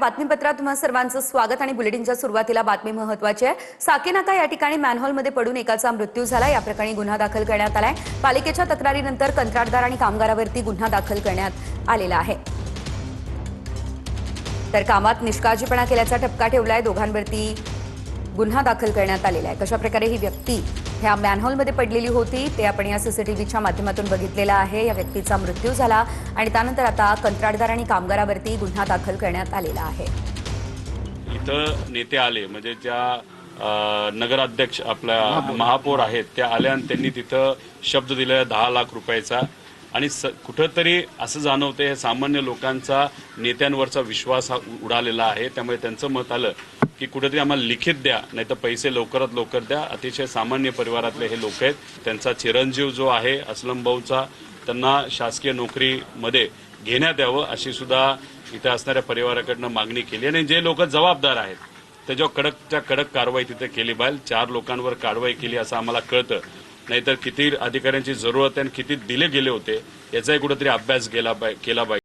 बातमीपत्रात तुम्हा सर्वांचं स्वागत आणि बुलेटिनच्या सुरुवातीला बातमी महत्त्वाची आहे। साकेनाका या ठिकाणी मॅनहोलमध्ये पडून एकाचा मृत्यू झाला। या प्रकरणी गुन्हा दाखल करण्यात आलाय। पालिकेच्या तक्रारीनंतर कंत्राटदार आणि कामगारावरती गुन्हा दाखल करण्यात आलेला आहे। तर कामात निष्काळजीपणा केल्याचा ठपका ठेवलाय। दोघांवरती गुन्हा दाखल करण्यात आलेला आहे। कशा प्रकारे ही व्यक्ती ह्या मॅनहोलमध्ये पडलेली होती ते आपण या सीसीटीव्हीच्या माध्यमातून बघितलेलं आहे। या व्यक्तीचा मृत्यू झाला आणि त्यानंतर आता कंत्राटदार आणि कामगारावरती गुन्हा दाखल करण्यात आलेला आहे। इथं नेते आले म्हणजे ज्या नगराध्यक्ष आपल्या महापौर आहेत त्या आल्या आणि त्यांनी तिथं शब्द दिला 10 लाख रुपयाचा आणि कुठंतरी असं जाणवते हे सामान्य लोकांचा नेत्यांवरचा विश्वास हा उडालेला आहे। त्यामुळे त्यांचं मत आलं की कुठेतरी आम्हाला लिखित द्या नाहीतर पैसे लवकरात लवकर द्या। अतिशय सामान्य परिवारातले हे लोक आहेत। त्यांचा चिरंजीव जो आहे असलम भाऊचा त्यांना शासकीय नोकरीमध्ये घेण्यात यावं अशी सुद्धा इथे असणाऱ्या परिवाराकडनं मागणी केली आणि जे लोक जबाबदार आहेत त्याच्यावर कडकच्या कडक कारवाई तिथे केली पाहिजे। 4 लोकांवर कारवाई केली असं आम्हाला कळतं, नाहीतर किती अधिकाऱ्यांची जरूरत आहे आणि किती दिले गेले होते याचाही कुठेतरी अभ्यास केला पाहिजे।